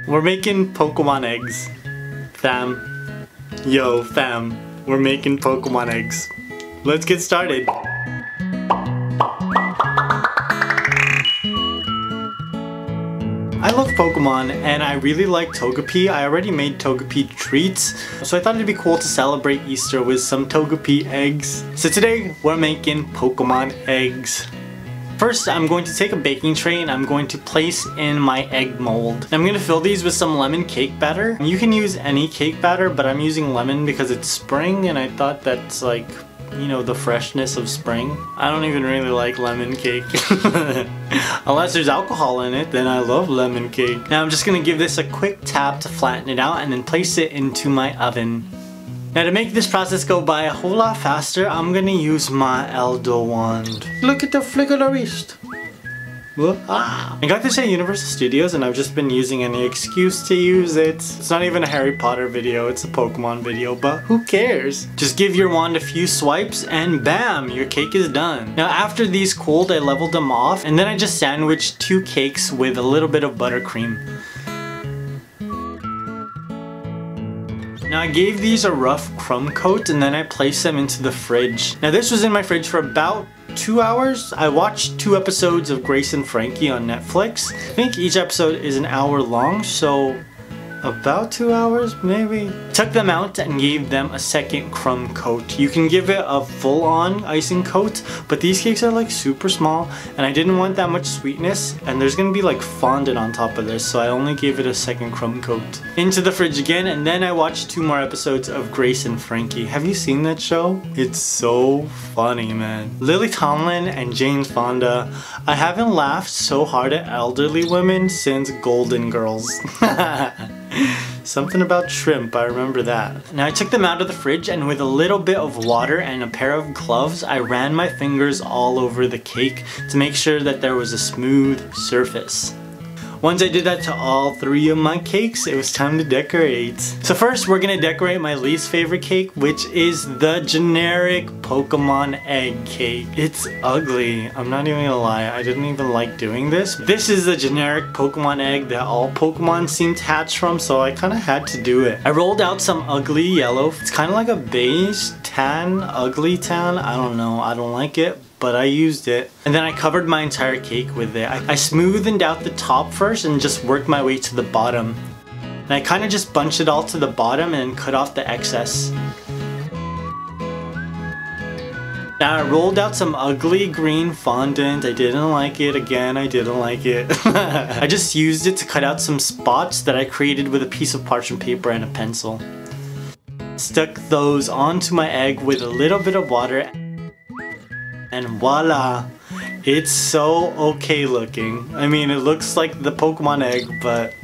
We're making Pokemon eggs. Fam. Yo, fam. We're making Pokemon eggs. Let's get started. I love Pokemon and I really like Togepi. I already made Togepi treats, so I thought it'd be cool to celebrate Easter with some Togepi eggs. So today we're making Pokemon eggs. First, I'm going to take a baking tray and I'm going to place in my egg mold. I'm going to fill these with some lemon cake batter. You can use any cake batter, but I'm using lemon because it's spring and I thought that's like, you know, the freshness of spring. I don't even really like lemon cake. Unless there's alcohol in it, then I love lemon cake. Now I'm just going to give this a quick tap to flatten it out and then place it into my oven. Now to make this process go by a whole lot faster, I'm gonna use my Elder wand. Look at the flick of the wrist. Ah. I got this at Universal Studios and I've just been using any excuse to use it. It's not even a Harry Potter video, it's a Pokemon video, but who cares? Just give your wand a few swipes and bam, your cake is done. Now after these cooled, I leveled them off and then I just sandwiched 2 cakes with a little bit of buttercream. Now I gave these a rough crumb coat and then I placed them into the fridge. Now this was in my fridge for about 2 hours. I watched 2 episodes of Grace and Frankie on Netflix. I think each episode is an hour long, so about 2 hours maybe. Took them out and gave them a second crumb coat. You can give it a full-on icing coat, but these cakes are like super small and I didn't want that much sweetness and there's gonna be like fondant on top of this, so I only gave it a second crumb coat. Into the fridge again and then I watched 2 more episodes of Grace and Frankie. Have you seen that show? It's so funny, man. Lily Tomlin and Jane Fonda. I haven't laughed so hard at elderly women since Golden Girls. Something about shrimp, I remember that. Now I took them out of the fridge and with a little bit of water and a pair of gloves, I ran my fingers all over the cake to make sure that there was a smooth surface. Once I did that to all 3 of my cakes, it was time to decorate. So first we're gonna decorate my least favorite cake, which is the generic Pokemon egg cake. It's ugly, I'm not even gonna lie, I didn't even like doing this. This is the generic Pokemon egg that all Pokemon seem to hatch from, so I kinda had to do it. I rolled out some ugly yellow, it's kinda like a beige tan, ugly tan, I don't know, I don't like it, but I used it. And then I covered my entire cake with it. I smoothed out the top first and just worked my way to the bottom. And I kind of just bunched it all to the bottom and cut off the excess. Now I rolled out some ugly green fondant. I didn't like it. Again, I didn't like it. I just used it to cut out some spots that I created with a piece of parchment paper and a pencil. Stuck those onto my egg with a little bit of water. And voila, it's so okay looking. I mean, it looks like the Pokemon egg, but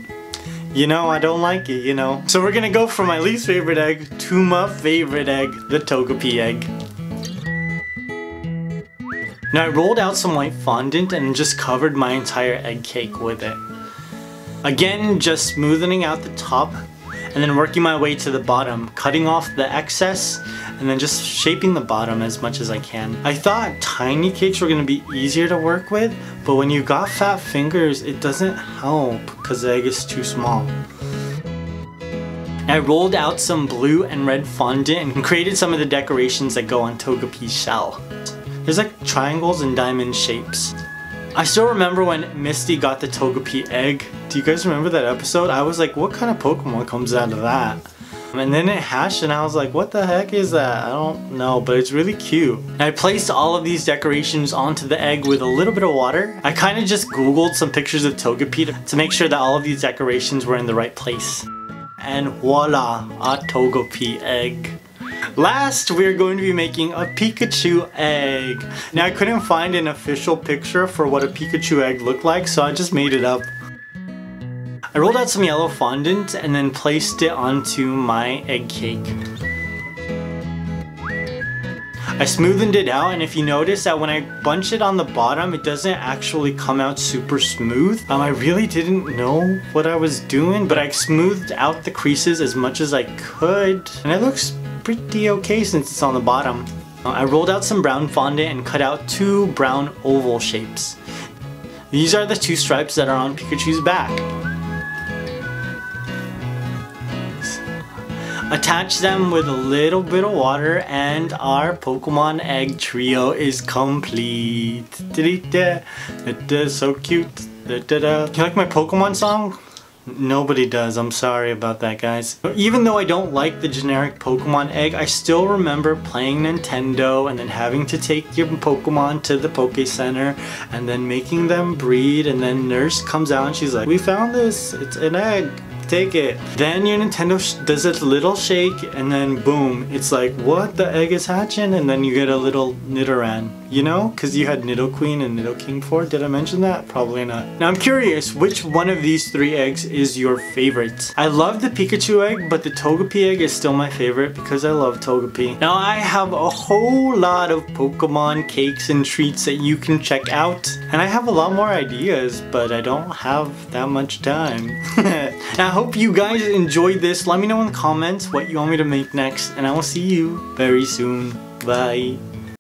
you know, I don't like it, you know. So we're gonna go from my least favorite egg to my favorite egg, the Togepi egg. Now I rolled out some white fondant and just covered my entire egg cake with it. Again, just smoothing out the top and then working my way to the bottom, cutting off the excess and then just shaping the bottom as much as I can. I thought tiny cakes were gonna be easier to work with, but when you got fat fingers, it doesn't help because the egg is too small. I rolled out some blue and red fondant and created some of the decorations that go on Togepi Shell. There's like triangles and diamond shapes. I still remember when Misty got the Togepi egg. Do you guys remember that episode? I was like, what kind of Pokemon comes out of that? And then it hatched and I was like, what the heck is that? I don't know, but it's really cute. And I placed all of these decorations onto the egg with a little bit of water. I kind of just googled some pictures of Togepi to make sure that all of these decorations were in the right place. And voila, a Togepi egg. Last, we're going to be making a Pikachu egg. Now I couldn't find an official picture for what a Pikachu egg looked like, so I just made it up. I rolled out some yellow fondant and then placed it onto my egg cake. I smoothened it out, and if you notice that when I bunch it on the bottom, it doesn't actually come out super smooth. I really didn't know what I was doing, but I smoothed out the creases as much as I could, and it looks pretty okay since it's on the bottom. I rolled out some brown fondant and cut out 2 brown oval shapes. These are the 2 stripes that are on Pikachu's back. attach them with a little bit of water, and our Pokemon egg trio is complete. So cute. You like my Pokemon song? Nobody does. I'm sorry about that, guys. Even though I don't like the generic Pokemon egg, I still remember playing Nintendo and then having to take your Pokemon to the Poke Center and then making them breed, and then nurse comes out and she's like, "We found this. It's an egg. Take it." Then your Nintendo does a little shake, and then boom, it's like, what? The egg is hatching, and then you get a little Nidoran, you know? Because you had Nidoqueen and Nidoking before. Did I mention that? Probably not. Now I'm curious, which one of these 3 eggs is your favorite? I love the Pikachu egg, but the Togepi egg is still my favorite because I love Togepi. Now I have a whole lot of Pokemon cakes and treats that you can check out, and I have a lot more ideas, but I don't have that much time. Now, I hope you guys enjoyed this. Let me know in the comments what you want me to make next, and I will see you very soon. Bye.